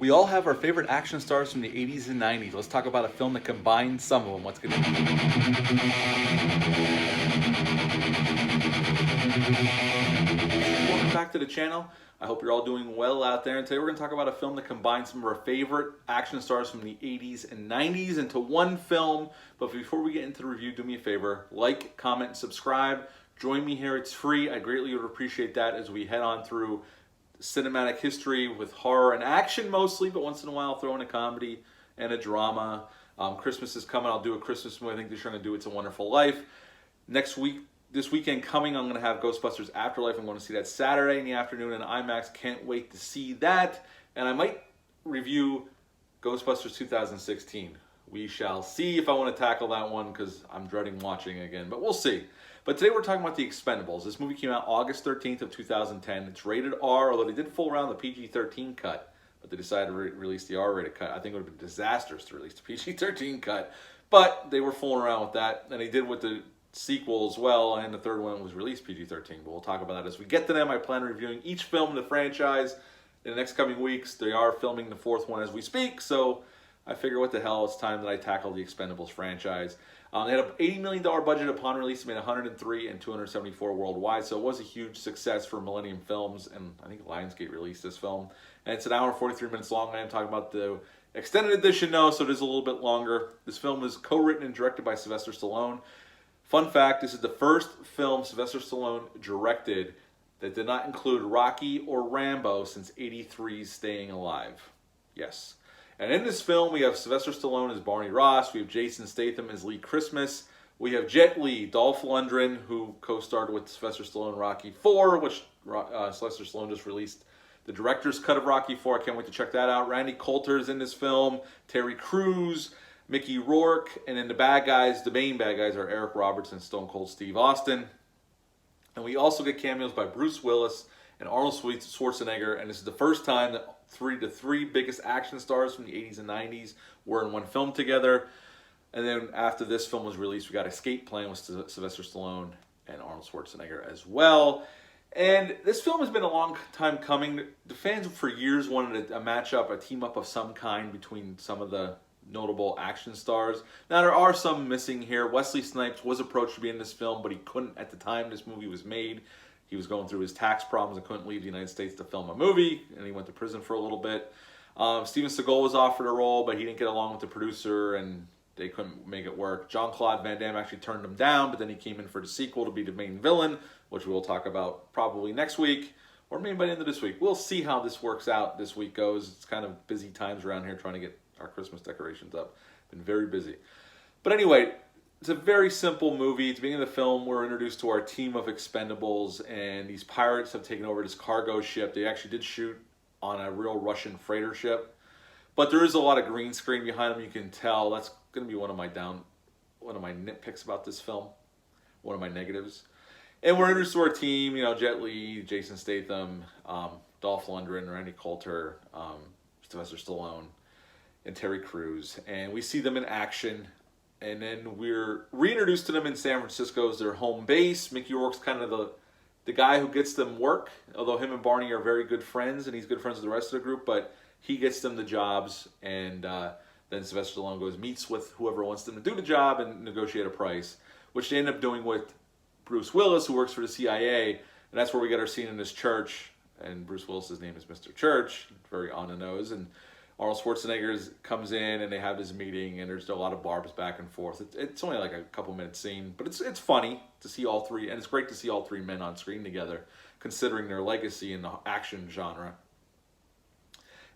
We all have our favorite action stars from the 80s and 90s. Let's talk about a film that combines some of them. What's going to Welcome back to the channel. I hope you're all doing well out there. And today we're going to talk about a film that combines some of our favorite action stars from the 80s and 90s into one film. But before we get into the review, do me a favor. Like, comment, and subscribe. Join me here. It's free. I greatly would appreciate that as we head on through cinematic history with horror and action mostly, but once in a while I'll throw in a comedy and a drama. Christmas is coming. I'll do a Christmas movie. I think they're trying to do It's a Wonderful Life. Next week, this weekend coming, I'm going to have Ghostbusters Afterlife. I'm going to see that Saturday in the afternoon in IMAX. Can't wait to see that. And I might review Ghostbusters 2016. We shall see if I want to tackle that one because I'm dreading watching again, but we'll see. But today we're talking about The Expendables. This movie came out August 13th of 2010. It's rated R, although they did fool around the PG-13 cut, but they decided to release the R-rated cut. I think it would have been disastrous to release the PG-13 cut, but they were fooling around with that, and they did with the sequel as well, and the third one was released PG-13, but we'll talk about that as we get to them. I plan on reviewing each film in the franchise in the next coming weeks. They are filming the fourth one as we speak, so I figure what the hell, it's time that I tackle the Expendables franchise. They had an $80 million budget upon release, made 103 and 274 worldwide, so it was a huge success for Millennium Films, and I think Lionsgate released this film. And it's an hour and 43 minutes long. I am talking about the extended edition, though, so it is a little bit longer. This film is co-written and directed by Sylvester Stallone. Fun fact, this is the first film Sylvester Stallone directed that did not include Rocky or Rambo since '83's Staying Alive. Yes. And in this film, we have Sylvester Stallone as Barney Ross. We have Jason Statham as Lee Christmas. We have Jet Li, Dolph Lundgren, who co-starred with Sylvester Stallone Rocky IV, which Sylvester Stallone just released the director's cut of Rocky IV. I can't wait to check that out. Randy Coulter is in this film. Terry Crews, Mickey Rourke, and then the bad guys, the main bad guys, are Eric Roberts and Stone Cold Steve Austin. And we also get cameos by Bruce Willis and Arnold Schwarzenegger, and this is the first time that the three biggest action stars from the 80s and 90s were in one film together. And then after this film was released, we got Escape Plan with Sylvester Stallone and Arnold Schwarzenegger as well. And this film has been a long time coming. The fans for years wanted a matchup, a team-up of some kind between some of the notable action stars. Now, there are some missing here. Wesley Snipes was approached to be in this film, but he couldn't at the time this movie was made. He was going through his tax problems and couldn't leave the United States to film a movie, and he went to prison for a little bit. Steven Seagal was offered a role, but he didn't get along with the producer, and they couldn't make it work. Jean-Claude Van Damme actually turned him down, but then he came in for the sequel to be the main villain, which we'll talk about probably next week, or maybe by the end of this week. We'll see how this works out, this week goes. It's kind of busy times around here trying to get our Christmas decorations up. Been very busy. But anyway, it's a very simple movie. At the beginning of the film, we're introduced to our team of Expendables, and these pirates have taken over this cargo ship. They actually did shoot on a real Russian freighter ship, but there is a lot of green screen behind them. You can tell that's going to be one of my nitpicks about this film, one of my negatives. And we're introduced to our team. You know, Jet Li, Jason Statham, Dolph Lundgren, Randy Coulter, Sylvester Stallone, and Terry Crews, and we see them in action. And then we're reintroduced to them in San Francisco as their home base. Mickey Rourke's kind of the guy who gets them work, although him and Barney are very good friends, and he's good friends with the rest of the group, but he gets them the jobs, and then Sylvester Stallone meets with whoever wants them to do the job and negotiate a price, which they end up doing with Bruce Willis, who works for the CIA, and that's where we get our scene in this church, and Bruce Willis's name is Mr. Church, very on the nose, and Arnold Schwarzenegger comes in, and they have this meeting, and there's a lot of barbs back and forth. It's only like a couple minute scene, but it's funny to see all three, and it's great to see all three men on screen together, considering their legacy in the action genre.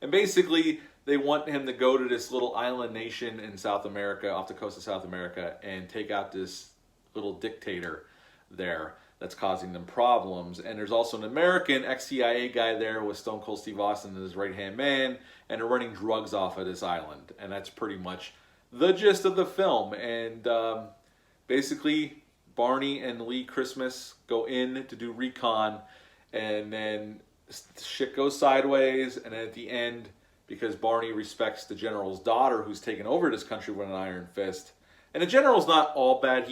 And basically, they want him to go to this little island nation in South America, off the coast of South America, and take out this little dictator there that's causing them problems. And there's also an American ex-CIA guy there with Stone Cold Steve Austin as his right-hand man, and they're running drugs off of this island. And that's pretty much the gist of the film. And basically, Barney and Lee Christmas go in to do recon, and then shit goes sideways, and then at the end, because Barney respects the general's daughter who's taken over this country with an iron fist, and the general's not all bad.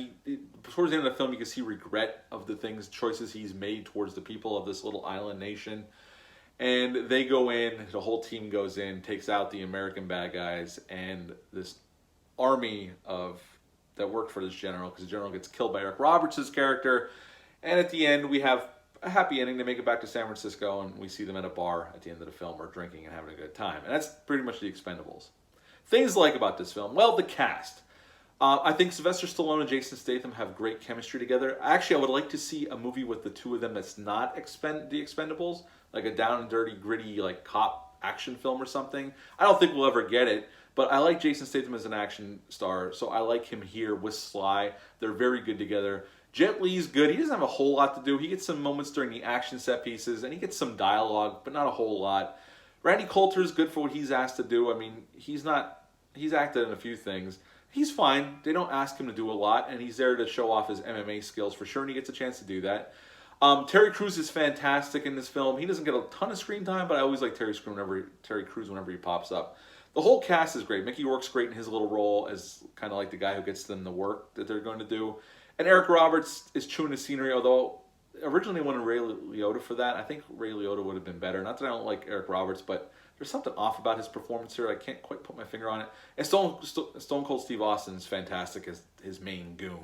Towards the end of the film, you can see regret of the choices he's made towards the people of this little island nation. And they go in, the whole team goes in, takes out the American bad guys, and this army of that worked for this general, because the general gets killed by Eric Roberts' character. And at the end, we have a happy ending. They make it back to San Francisco, and we see them at a bar at the end of the film, or drinking and having a good time. And that's pretty much the Expendables. Things to like about this film. Well, the cast. I think Sylvester Stallone and Jason Statham have great chemistry together. Actually, I would like to see a movie with the two of them that's not the Expendables, like a down and dirty, gritty, like cop action film or something. I don't think we'll ever get it, but I like Jason Statham as an action star, so I like him here with Sly. They're very good together. Jet Li's good. He doesn't have a whole lot to do. He gets some moments during the action set pieces, and he gets some dialogue, but not a whole lot. Randy Coulter's good for what he's asked to do. I mean, he's acted in a few things. He's fine. They don't ask him to do a lot, and he's there to show off his MMA skills for sure, and he gets a chance to do that. Terry Crews is fantastic in this film. He doesn't get a ton of screen time, but I always like Terry Crews whenever he pops up. The whole cast is great. Mickey Rourke's great in his little role as kind of like the guy who gets them the work that they're going to do. And Eric Roberts is chewing the scenery, although originally wanted Ray Liotta for that. I think Ray Liotta would have been better. Not that I don't like Eric Roberts, but there's something off about his performance here. I can't quite put my finger on it. And Stone Cold Steve Austin is fantastic as his main goon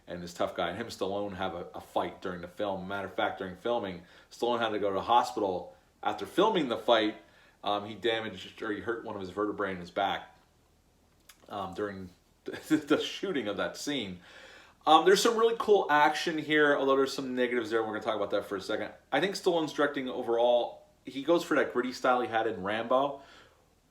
and this tough guy. And him and Stallone have a fight during the film. Matter of fact, during filming, Stallone had to go to the hospital after filming the fight. He hurt one of his vertebrae in his back during the shooting of that scene. There's some really cool action here, although there's some negatives there. We're going to talk about that for a second. I think Stallone's directing overall, he goes for that gritty style he had in Rambo.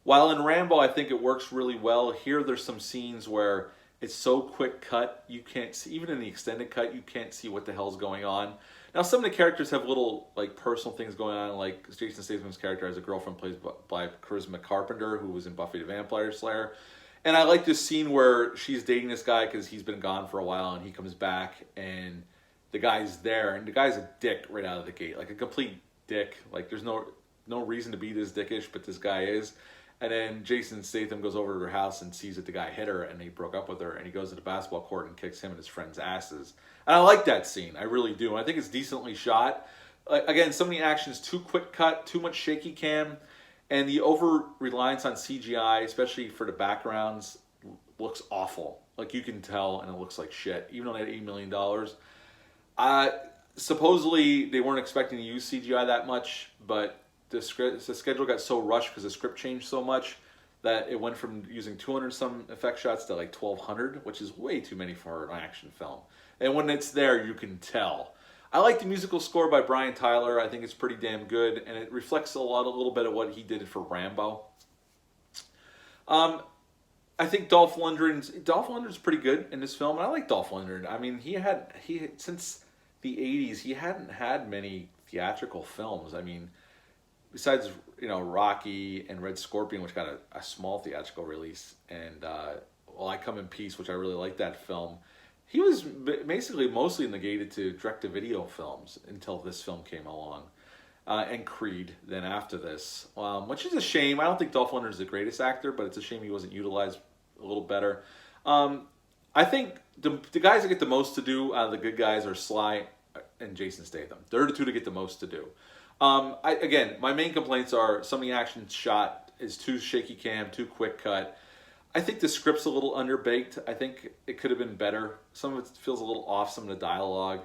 While in Rambo, I think it works really well. Here, there's some scenes where it's so quick cut, you can't see, even in the extended cut, you can't see what the hell's going on. Now, some of the characters have little like personal things going on, like Jason Statham's character has a girlfriend played by Charisma Carpenter, who was in Buffy the Vampire Slayer. And I like this scene where she's dating this guy because he's been gone for a while, and he comes back, and the guy's there, and the guy's a dick right out of the gate, like a complete dick. Like there's no reason to be this dickish, but this guy is. And then Jason Statham goes over to her house and sees that the guy hit her and he broke up with her, and he goes to the basketball court and kicks him and his friend's asses. And I like that scene. I really do. I think it's decently shot. Again, some of the action is too quick cut, too much shaky cam, and the over-reliance on CGI, especially for the backgrounds, looks awful. Like you can tell, and it looks like shit. Even though they had $8 million. Supposedly, they weren't expecting to use CGI that much, but the schedule got so rushed because the script changed so much that it went from using 200 some effect shots to like 1,200, which is way too many for an action film. And when it's there, you can tell. I like the musical score by Brian Tyler. I think it's pretty damn good, and it reflects a little bit of what he did for Rambo. I think Dolph Lundgren's pretty good in this film, and I like Dolph Lundgren. I mean, he since the 80s, he hadn't had many theatrical films. I mean, besides, Rocky and Red Scorpion, which got a small theatrical release, and I Come in Peace, which I really like that film. He was basically mostly negated to direct-to-video films until this film came along, and Creed then after this, which is a shame. I don't think Dolph Lundgren is the greatest actor, but it's a shame he wasn't utilized a little better. I think the guys that get the most to do out of the good guys are Sly and Jason Statham. They're the two that get the most to do. Again, my main complaints are some of the action shot is too shaky cam, too quick cut. I think the script's a little underbaked. I think it could have been better. Some of it feels a little off, some of the dialogue.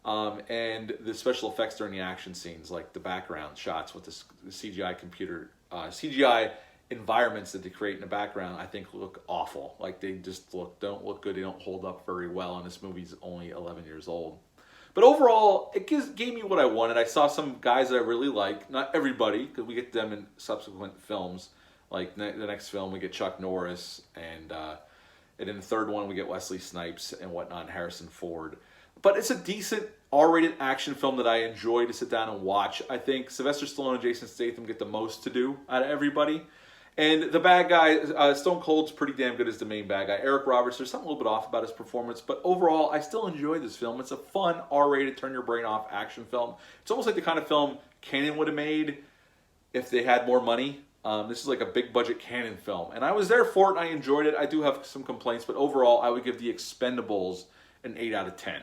And the special effects during the action scenes, like the background shots with the CGI CGI environments that they create in the background, I think look awful. Like they just don't look good. They don't hold up very well, and this movie's only 11 years old. But overall, it gave me what I wanted. I saw some guys that I really like. Not everybody, because we get them in subsequent films. Like the next film, we get Chuck Norris, and in the third one, we get Wesley Snipes and whatnot, and Harrison Ford. But it's a decent R-rated action film that I enjoy to sit down and watch. I think Sylvester Stallone and Jason Statham get the most to do out of everybody. And the bad guy, Stone Cold's pretty damn good as the main bad guy. Eric Roberts, there's something a little bit off about his performance, but overall, I still enjoy this film. It's a fun, R-rated, turn-your-brain-off action film. It's almost like the kind of film Cannon would have made if they had more money. This is like a big-budget Cannon film. And I was there for it, and I enjoyed it. I do have some complaints, but overall, I would give The Expendables an 8 out of 10.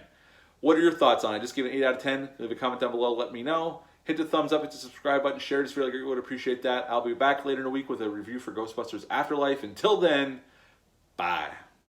What are your thoughts on it? Just give it an 8 out of 10. Leave a comment down below. Let me know. Hit the thumbs up, hit the subscribe button, share this video. I would appreciate that. I'll be back later in the week with a review for Ghostbusters Afterlife. Until then, bye.